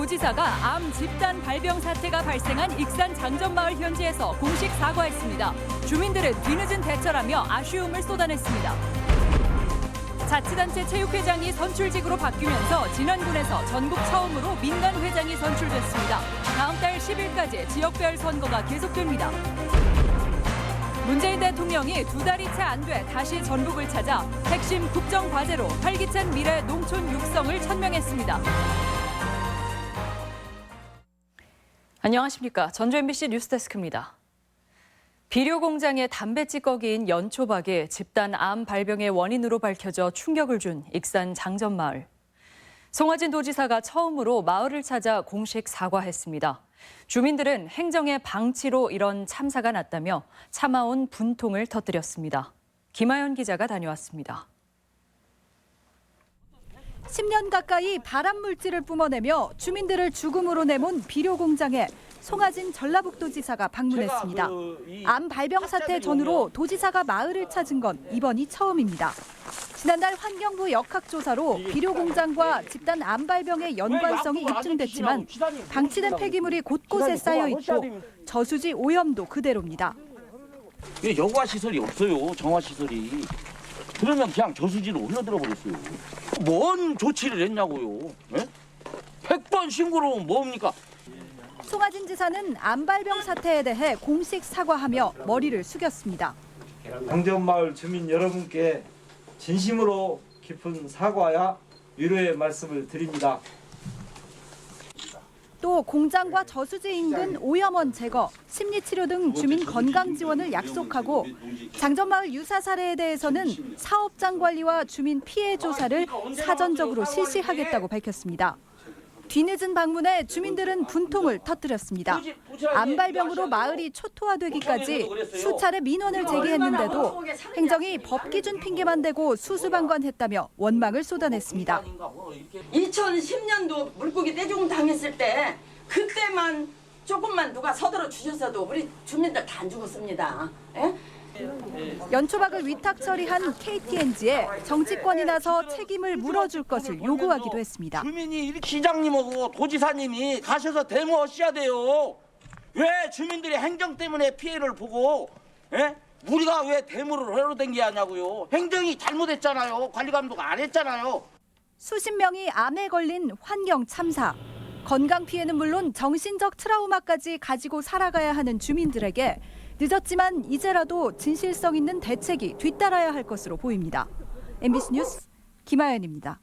도지사가 암 집단 발병 사태가 발생한 익산 장전마을 현지에서 공식 사과했습니다. 주민들은 뒤늦은 대처라며 아쉬움을 쏟아냈습니다. 자치단체 체육회장이 선출직으로 바뀌면서 진안군에서 전국 처음으로 민간회장이 선출됐습니다. 다음 달 10일까지 지역별 선거가 계속됩니다. 문재인 대통령이 2달이 채 안 돼 다시 전북을 찾아 핵심 국정과제로 활기찬 미래 농촌 육성을 천명했습니다. 안녕하십니까. 전주 MBC 뉴스데스크입니다. 비료 공장의 담배 찌꺼기인 연초박이 집단 암 발병의 원인으로 밝혀져 충격을 준 익산 장전마을. 송하진 도지사가 처음으로 마을을 찾아 공식 사과했습니다. 주민들은 행정의 방치로 이런 참사가 났다며 참아온 분통을 터뜨렸습니다. 김하연 기자가 다녀왔습니다. 10년 가까이 발암 물질을 뿜어내며 주민들을 죽음으로 내몬 비료 공장에 송하진 전라북도지사가 방문했습니다. 암 발병 사태 전후로 도지사가 마을을 찾은 건 이번이 처음입니다. 지난달 환경부 역학조사로 비료 공장과 집단 암 발병의 연관성이 입증됐지만 방치된 폐기물이 곳곳에 쌓여 있고 저수지 오염도 그대로입니다. 여과 시설이 없어요. 정화 시설이. 그러면 그냥 저수지로 흘러들어 버렸어요. 뭔 조치를 했냐고요. 예? 100번 신고를 하면 뭡니까? 송하진 지사는 암 발병 사태에 대해 공식 사과하며 머리를 숙였습니다. 장전마을 주민 여러분께 진심으로 깊은 사과와 위로의 말씀을 드립니다. 또 공장과 저수지 인근 오염원 제거, 심리치료 등 주민 건강 지원을 약속하고 장전마을 유사 사례에 대해서는 사업장 관리와 주민 피해 조사를 사전적으로 실시하겠다고 밝혔습니다. 뒤늦은 방문에 주민들은 분통을 터뜨렸습니다. 암 발병으로 마을이 초토화되기까지 수차례 민원을 제기했는데도 행정이 법 기준 핑계만 대고 수수방관했다며 원망을 쏟아냈습니다. 2010년도 물고기 떼죽음 당했을 때 그때만 조금만 누가 서둘러 주셨어도 우리 주민들 다 안 죽었습니다. 예? 연초박을 위탁 처리한 KTNG에 정치권이 나서 책임을 물어줄 것을 요구하기도 했습니다. 주민이 시장님하고 도지사님이 가셔서 데모하셔야 돼요. 왜 주민들이 행정 때문에 피해를 보고 우리가 왜 데모를 하러 댕겨야 하냐고요. 행정이 잘못했잖아요. 관리 감독 안 했잖아요. 수십 명이 암에 걸린 환경 참사. 건강 피해는 물론 정신적 트라우마까지 가지고 살아가야 하는 주민들에게 늦었지만 이제라도 진실성 있는 대책이 뒤따라야 할 것으로 보입니다. MBC 뉴스 김하연입니다.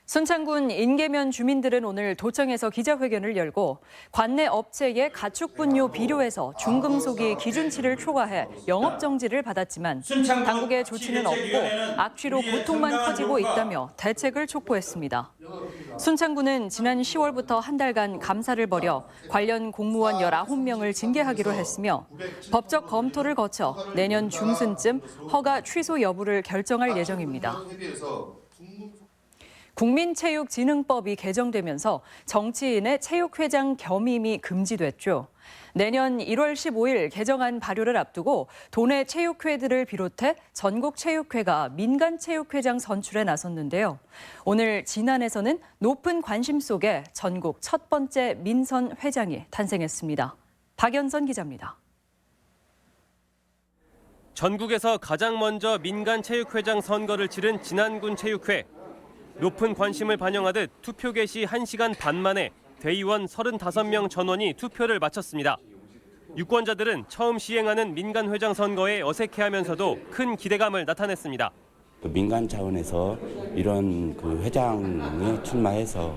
순창군 인계면 주민들은 오늘 도청에서 기자회견을 열고 관내 업체의 가축 분뇨 비료에서 중금속이 기준치를 초과해 영업 정지를 받았지만 당국의 조치는 없고 악취로 고통만 커지고 있다며 대책을 촉구했습니다. 순창군은 지난 10월부터 한 달간 감사를 벌여 관련 공무원 19명을 징계하기로 했으며 법적 검토를 거쳐 내년 중순쯤 허가 취소 여부를 결정할 예정입니다. 국민체육진흥법이 개정되면서 정치인의 체육회장 겸임이 금지됐죠. 내년 1월 15일 개정안 발효를 앞두고 도내 체육회들을 비롯해 전국 체육회가 민간체육회장 선출에 나섰는데요. 오늘 진안에서는 높은 관심 속에 전국 첫 번째 민선 회장이 탄생했습니다. 박연선 기자입니다. 전국에서 가장 먼저 민간체육회장 선거를 치른 진안군 체육회. 높은 관심을 반영하듯 투표 개시 1시간 반 만에 대의원 35명 전원이 투표를 마쳤습니다. 유권자들은 처음 시행하는 민간회장 선거에 어색해하면서도 큰 기대감을 나타냈습니다. 민간 차원에서 이런 회장에 출마해서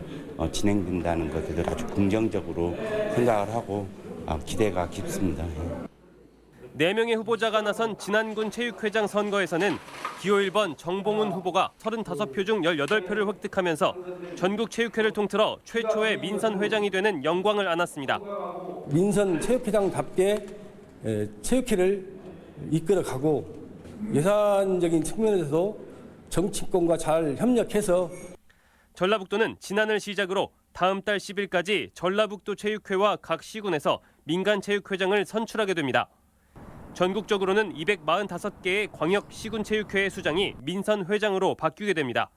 진행된다는 것을 아주 긍정적으로 생각을 하고 기대가 깊습니다. 4명의 후보자가 나선 진안군 체육회장 선거에서는 기호 1번 정봉훈 후보가 35표 중 18표를 획득하면서 전국 체육회를 통틀어 최초의 민선 회장이 되는 영광을 안았습니다. 민선 체육회장답게 체육회를 이끌어가고 예산적인 측면에서도 정치권과 잘 협력해서 전라북도는 진안을 시작으로 다음 달 10일까지 전라북도 체육회와 각 시군에서 민간 체육회장을 선출하게 됩니다. 전국적으로는 245개의 광역 시군 체육회의 수장이 민선 회장으로 바뀌게 됩니다.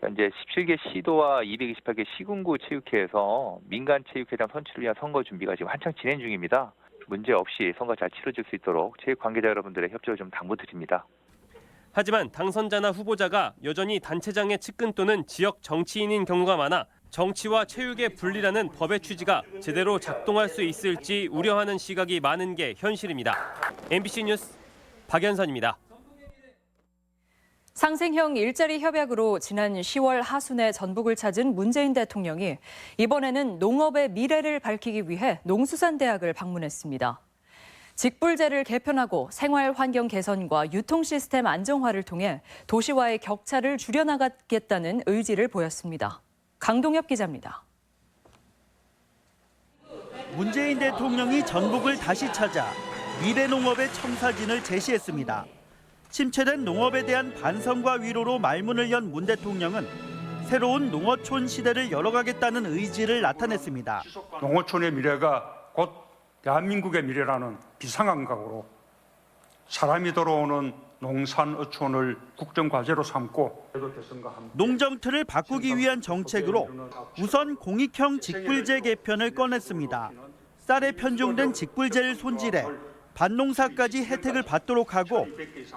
현재 17개 시도와 228개 시군구 체육회에서 민간 체육회장 선출을 위한 선거 준비가 지금 한창 진행 중입니다. 문제 없이 선거 잘 치러질 수 있도록 체육 관계자 여러분들의 협조를 좀 당부드립니다. 하지만 당선자나 후보자가 여전히 단체장의 측근 또는 지역 정치인인 경우가 많아 정치와 체육의 분리라는 법의 취지가 제대로 작동할 수 있을지 우려하는 시각이 많은 게 현실입니다. MBC 뉴스 박연선입니다. 상생형 일자리 협약으로 지난 10월 하순에 전북을 찾은 문재인 대통령이 이번에는 농업의 미래를 밝히기 위해 농수산대학을 방문했습니다. 직불제를 개편하고 생활 환경 개선과 유통 시스템 안정화를 통해 도시와의 격차를 줄여나가겠다는 의지를 보였습니다. 강동엽 기자입니다. 문재인 대통령이 전북을 다시 찾아 미래 농업의 청사진을 제시했습니다. 침체된 농업에 대한 반성과 위로로 말문을 연 문 대통령은 새로운 농어촌 시대를 열어가겠다는 의지를 나타냈습니다. 농어촌의 미래가 곧 대한민국의 미래라는 비상감각으로 사람이 돌아오는 농산어촌을 국정과제로 삼고 농정틀을 바꾸기 위한 정책으로 우선 공익형 직불제 개편을 꺼냈습니다. 쌀에 편중된 직불제를 손질해 밭농사까지 혜택을 받도록 하고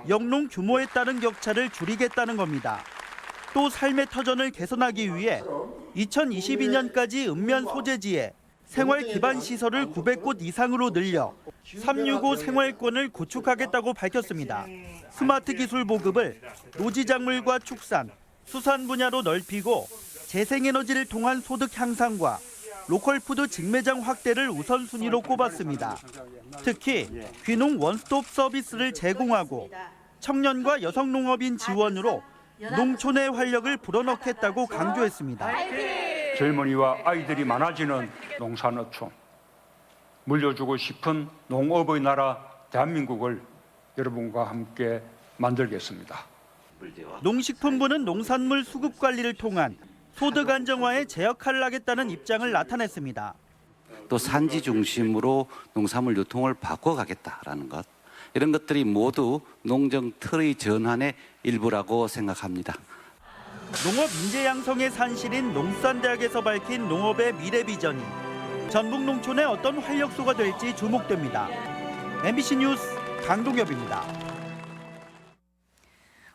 영농 규모에 따른 격차를 줄이겠다는 겁니다. 또 삶의 터전을 개선하기 위해 2022년까지 읍면 소재지에 생활 기반 시설을 900곳 이상으로 늘려 365 생활권을 구축하겠다고 밝혔습니다. 스마트 기술 보급을 노지작물과 축산, 수산 분야로 넓히고 재생에너지를 통한 소득 향상과 로컬푸드 직매장 확대를 우선순위로 꼽았습니다. 특히 귀농 원스톱 서비스를 제공하고 청년과 여성 농업인 지원으로 농촌의 활력을 불어넣겠다고 강조했습니다. 젊은이와 아이들이 많아지는 농산어촌, 물려주고 싶은 농업의 나라 대한민국을 여러분과 함께 만들겠습니다. 농식품부는 농산물 수급 관리를 통한 소득 안정화에 제 역할을 하겠다는 입장을 나타냈습니다. 또 산지 중심으로 농산물 유통을 바꿔가겠다라는 것, 이런 것들이 모두 농정 틀의 전환의 일부라고 생각합니다. 농업 인재 양성의 산실인 농수산대학에서 밝힌 농업의 미래 비전이 전북 농촌의 어떤 활력소가 될지 주목됩니다. MBC 뉴스 강동엽입니다.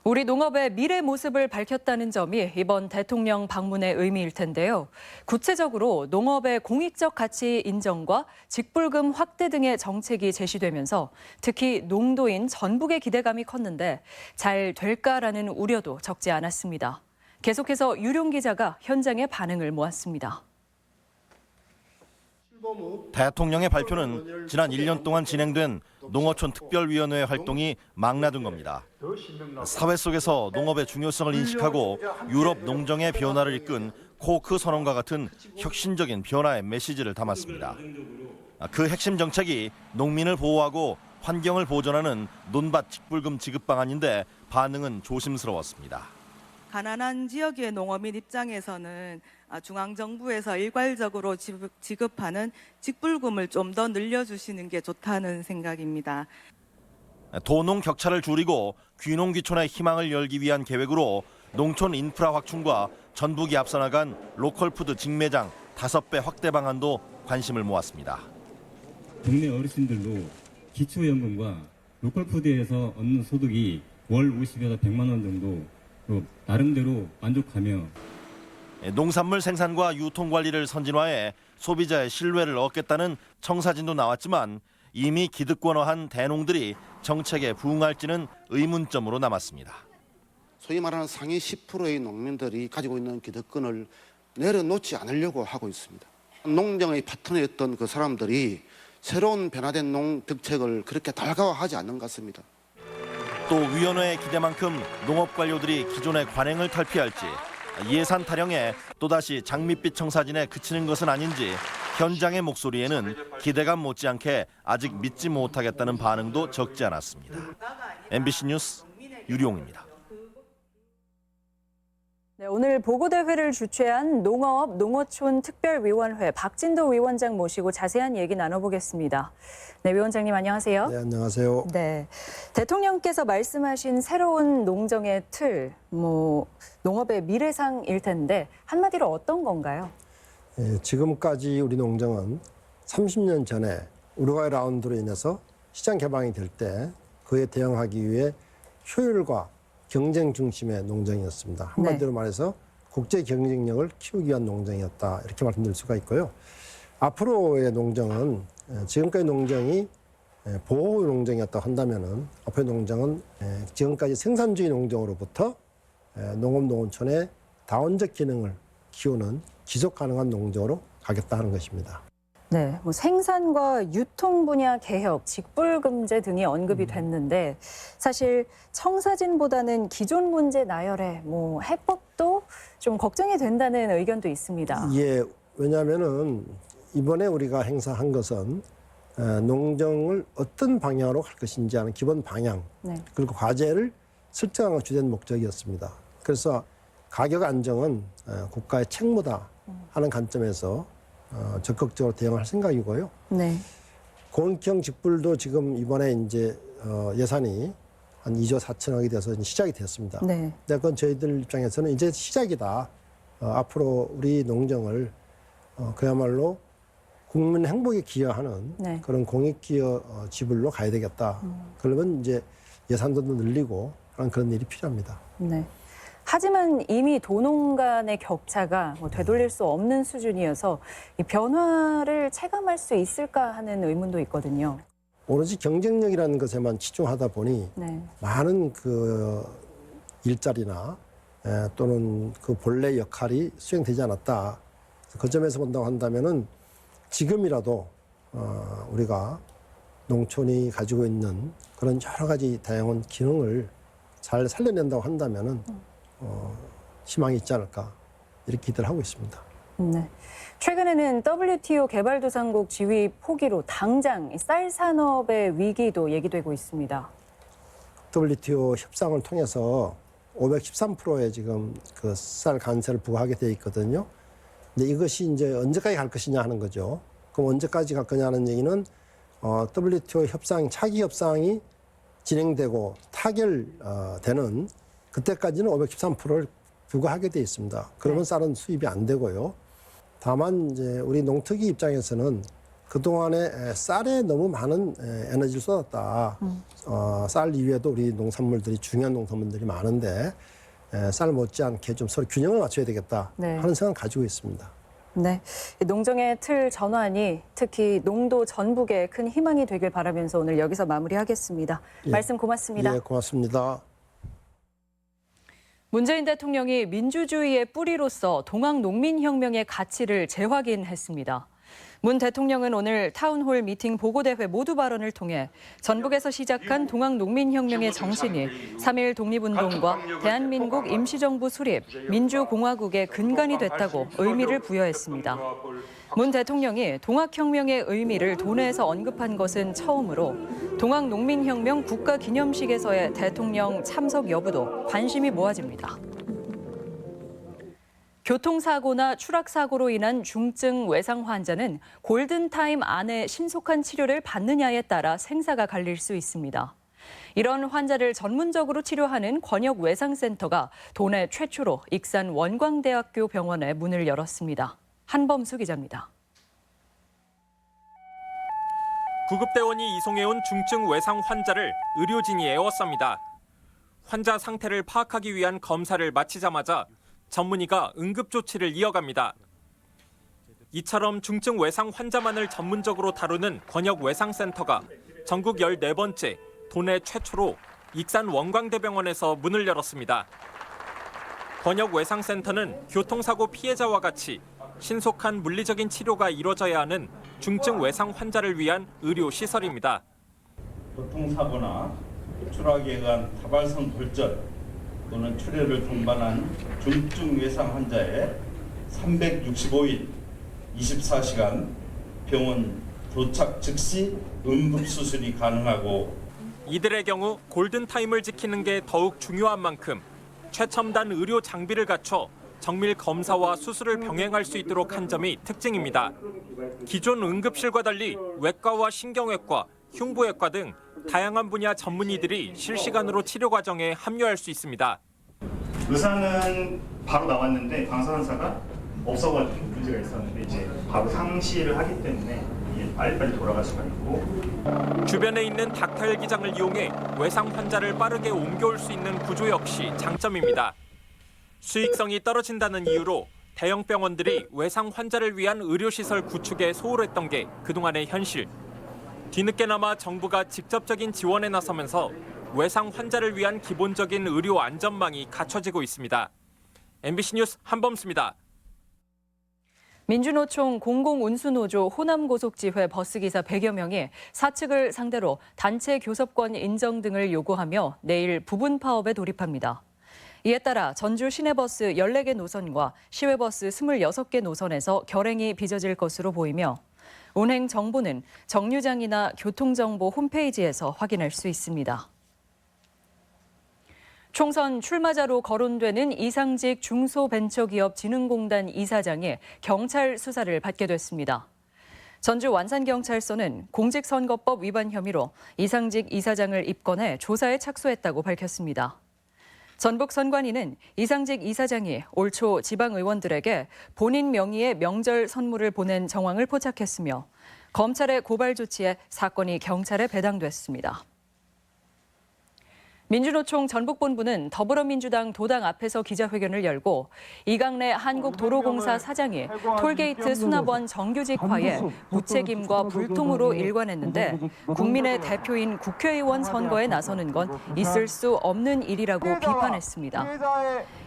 우리 농업의 미래 모습을 밝혔다는 점이 이번 대통령 방문의 의미일 텐데요. 구체적으로 농업의 공익적 가치 인정과 직불금 확대 등의 정책이 제시되면서 특히 농도인 전북의 기대감이 컸는데 잘 될까라는 우려도 적지 않았습니다. 계속해서 유룡 기자가 현장의 반응을 모았습니다. 대통령의 발표는 지난 1년 동안 진행된 농어촌 특별위원회 활동이 망라든 겁니다. 사회 속에서 농업의 중요성을 인식하고 유럽 농정의 변화를 이끈 코크 선언과 같은 혁신적인 변화의 메시지를 담았습니다. 그 핵심 정책이 농민을 보호하고 환경을 보존하는 논밭 직불금 지급 방안인데 반응은 조심스러웠습니다. 가난한 지역의 농어민 입장에서는 중앙정부에서 일괄적으로 지급하는 직불금을 좀 더 늘려주시는 게 좋다는 생각입니다. 도농 격차를 줄이고 귀농 귀촌의 희망을 열기 위한 계획으로 농촌 인프라 확충과 전북이 앞서 나간 로컬푸드 직매장 5배 확대 방안도 관심을 모았습니다. 동네 어르신들도 기초연금과 로컬푸드에서 얻는 소득이 월 50에서 100만 원 정도 나름대로 만족하며 농산물 생산과 유통 관리를 선진화해 소비자의 신뢰를 얻겠다는 청사진도 나왔지만 이미 기득권화한 대농들이 정책에 부응할지는 의문점으로 남았습니다. 소위 말하는 상위 10%의 농민들이 가지고 있는 기득권을 내려놓지 않으려고 하고 있습니다. 농정의 파트너였던 그 사람들이 새로운 변화된 농정책을 그렇게 달가워하지 않는 것 같습니다. 또 위원회의 기대만큼 농업 관료들이 기존의 관행을 탈피할지 예산 타령에 또다시 장밋빛 청사진에 그치는 것은 아닌지 현장의 목소리에는 기대감 못지않게 아직 믿지 못하겠다는 반응도 적지 않았습니다. MBC 뉴스 유룡입니다. 네, 오늘 보고대회를 주최한 농어업 농어촌 특별위원회 박진도 위원장 모시고 자세한 얘기 나눠보겠습니다. 네, 위원장님 안녕하세요. 네, 안녕하세요. 네, 대통령께서 말씀하신 새로운 농정의 틀, 농업의 미래상일 텐데 한마디로 어떤 건가요? 지금까지 우리 농정은 30년 전에 우루과이 라운드로 인해서 시장 개방이 될 때 그에 대응하기 위해 효율과 경쟁 중심의 농정이었습니다. 한마디로 말해서 국제 경쟁력을 키우기 위한 농정이었다. 이렇게 말씀드릴 수가 있고요. 앞으로의 농정은 지금까지 농정이 보호 농정이었다고 한다면은 앞으로의 농정은 지금까지 생산주의 농정으로부터 농업 농어촌의 다원적 기능을 키우는 지속 가능한 농정으로 가겠다 하는 것입니다. 네, 생산과 유통 분야 개혁, 직불금제 등이 언급이 됐는데 사실 청사진보다는 기존 문제 나열에 해법도 좀 걱정이 된다는 의견도 있습니다. 예, 왜냐하면은 이번에 우리가 행사한 것은 농정을 어떤 방향으로 갈 것인지 하는 기본 방향, 그리고 과제를 설정하는 주된 목적이었습니다. 그래서 가격 안정은 국가의 책무다 하는 관점에서 적극적으로 대응할 생각이고요. 네. 공익형 직불도 지금 이번에 이제 예산이 한 2조 4천억이 돼서 이제 시작이 됐습니다. 네. 그건 저희들 입장에서는 이제 시작이다. 앞으로 우리 농정을 그야말로 국민 행복에 기여하는 그런 공익기여 지불로 가야 되겠다. 그러면 이제 예산도 늘리고 하는 그런 일이 필요합니다. 네. 하지만 이미 도농 간의 격차가 되돌릴 수 없는 수준이어서 이 변화를 체감할 수 있을까 하는 의문도 있거든요. 오로지 경쟁력이라는 것에만 치중하다 보니 많은 그 일자리나 또는 그 본래 역할이 수행되지 않았다. 그 점에서 본다고 한다면은 지금이라도 우리가 농촌이 가지고 있는 그런 여러 가지 다양한 기능을 잘 살려낸다고 한다면은 희망이 있지 않을까 이렇게 기대를 하고 있습니다. 네. 최근에는 WTO 개발도상국 지위 포기로 당장 쌀 산업의 위기도 얘기되고 있습니다. WTO 협상을 통해서 513%의 지금 그 쌀 관세를 부과하게 돼 있거든요. 근데 이것이 이제 언제까지 갈 것이냐 하는 거죠. 그럼 언제까지 갈 거냐는 얘기는 WTO 협상 차기 협상이 진행되고 타결되는 그때까지는 513%를 부과하게 돼 있습니다. 그러면 쌀은 수입이 안 되고요. 다만 이제 우리 농특위 입장에서는 그동안에 쌀에 너무 많은 에너지를 쏟았다. 쌀 이외에도 우리 농산물들이 중요한 농산물들이 많은데 쌀 못지않게 좀 서로 균형을 맞춰야 되겠다 하는 생각을 가지고 있습니다. 네, 농정의 틀 전환이 특히 농도 전북에 큰 희망이 되길 바라면서 오늘 여기서 마무리하겠습니다. 말씀 고맙습니다. 예, 고맙습니다. 문재인 대통령이 민주주의의 뿌리로서 동학농민혁명의 가치를 재확인했습니다. 문 대통령은 오늘 타운홀 미팅 보고대회 모두 발언을 통해 전북에서 시작한 동학농민혁명의 정신이 3.1 독립운동과 대한민국 임시정부 수립, 민주공화국의 근간이 됐다고 의미를 부여했습니다. 문 대통령이 동학혁명의 의미를 도내에서 언급한 것은 처음으로 동학농민혁명 국가기념식에서의 대통령 참석 여부도 관심이 모아집니다. 교통사고나 추락사고로 인한 중증 외상 환자는 골든타임 안에 신속한 치료를 받느냐에 따라 생사가 갈릴 수 있습니다. 이런 환자를 전문적으로 치료하는 권역외상센터가 도내 최초로 익산 원광대학교 병원에 문을 열었습니다. 한범수 기자입니다. 구급대원이 이송해온 중증 외상 환자를 의료진이 에워쌉니다. 환자 상태를 파악하기 위한 검사를 마치자마자 전문의가 응급조치를 이어갑니다. 이처럼 중증 외상 환자만을 전문적으로 다루는 권역외상센터가 전국 14번째, 도내 최초로 익산 원광대병원에서 문을 열었습니다. 권역외상센터는 교통사고 피해자와 같이 신속한 물리적인 치료가 이뤄져야 하는 중증 외상 환자를 위한 의료시설입니다. 교통사고나 추락에 의한 타발성 골절 또는 출혈을 동반한 중증 외상 환자의 365일 24시간 병원 도착 즉시 응급수술이 가능하고 이들의 경우 골든타임을 지키는 게 더욱 중요한 만큼 최첨단 의료 장비를 갖춰 정밀 검사와 수술을 병행할 수 있도록 한 점이 특징입니다. 기존 응급실과 달리 외과와 신경외과, 흉부외과 등 다양한 분야 전문의들이 실시간으로 치료 과정에 합류할 수 있습니다. 의사는 바로 나왔는데 방사선사가 없어가지고 문제가 있었는데 이제 바로 상시를 하기 때문에 이게 빨리빨리 돌아갈 수가 있고 주변에 있는 닥터헬 기장을 이용해 외상 환자를 빠르게 옮겨올 수 있는 구조 역시 장점입니다. 수익성이 떨어진다는 이유로 대형 병원들이 외상 환자를 위한 의료시설 구축에 소홀했던 게 그동안의 현실. 뒤늦게나마 정부가 직접적인 지원에 나서면서 외상 환자를 위한 기본적인 의료 안전망이 갖춰지고 있습니다. MBC 뉴스 한범수입니다. 민주노총 공공운수노조 호남고속지회 버스기사 100여 명이 사측을 상대로 단체 교섭권 인정 등을 요구하며 내일 부분 파업에 돌입합니다. 이에 따라 전주 시내버스 14개 노선과 시외버스 26개 노선에서 결행이 빚어질 것으로 보이며 운행 정보는 정류장이나 교통정보 홈페이지에서 확인할 수 있습니다. 총선 출마자로 거론되는 이상직 중소벤처기업진흥공단 이사장이 경찰 수사를 받게 됐습니다. 전주 완산경찰서는 공직선거법 위반 혐의로 이상직 이사장을 입건해 조사에 착수했다고 밝혔습니다. 전북선관위는 이상직 이사장이 올 초 지방의원들에게 본인 명의의 명절 선물을 보낸 정황을 포착했으며 검찰의 고발 조치에 사건이 경찰에 배당됐습니다. 민주노총 전북본부는 더불어민주당 도당 앞에서 기자회견을 열고 이강래 한국도로공사 사장이 톨게이트 수납원 정규직화에 무책임과 불통으로 일관했는데 국민의 대표인 국회의원 선거에 나서는 건 있을 수 없는 일이라고 비판했습니다.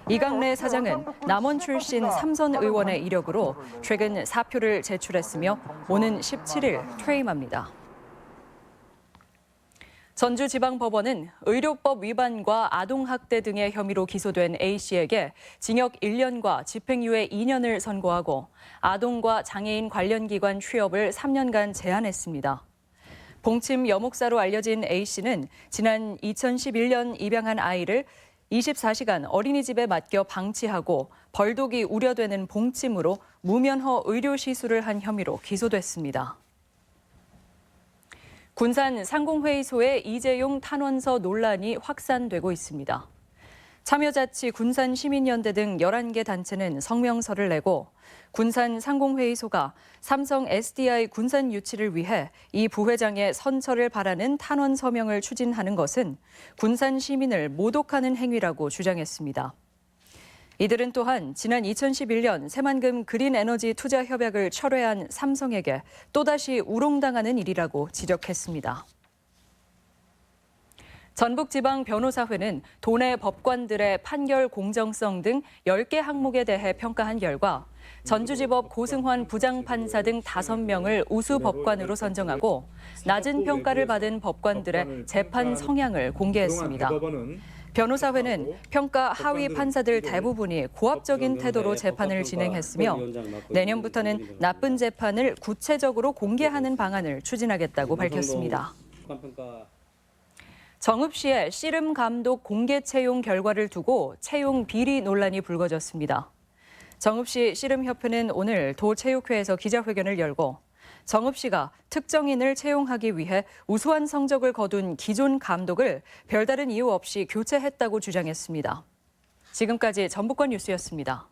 이강래 사장은 남원 출신 삼선 의원의 이력으로 최근 사표를 제출했으며 오는 17일 퇴임합니다. 전주지방법원은 의료법 위반과 아동학대 등의 혐의로 기소된 A씨에게 징역 1년과 집행유예 2년을 선고하고 아동과 장애인 관련 기관 취업을 3년간 제한했습니다. 봉침 여목사로 알려진 A씨는 지난 2011년 입양한 아이를 24시간 어린이집에 맡겨 방치하고 벌독이 우려되는 봉침으로 무면허 의료시술을 한 혐의로 기소됐습니다. 군산 상공회의소의 이재용 탄원서 논란이 확산되고 있습니다. 참여자치 군산시민연대 등 11개 단체는 성명서를 내고 군산 상공회의소가 삼성 SDI 군산 유치를 위해 이 부회장의 선처를 바라는 탄원 서명을 추진하는 것은 군산 시민을 모독하는 행위라고 주장했습니다. 이들은 또한 지난 2011년 새만금 그린에너지 투자 협약을 철회한 삼성에게 또다시 우롱당하는 일이라고 지적했습니다. 전북지방변호사회는 도내 법관들의 판결 공정성 등 10개 항목에 대해 평가한 결과 전주지법 고승환 부장판사 등 5명을 우수 법관으로 선정하고 낮은 평가를 받은 법관들의 재판 성향을 공개했습니다. 변호사회는 평가 하위 판사들 대부분이 고압적인 태도로 재판을 진행했으며 내년부터는 나쁜 재판을 구체적으로 공개하는 방안을 추진하겠다고 밝혔습니다. 정읍 시의 씨름 감독 공개 채용 결과를 두고 채용 비리 논란이 불거졌습니다. 정읍시 씨름협회는 오늘 도체육회에서 기자회견을 열고 정읍 씨가 특정인을 채용하기 위해 우수한 성적을 거둔 기존 감독을 별다른 이유 없이 교체했다고 주장했습니다. 지금까지 전북권 뉴스였습니다.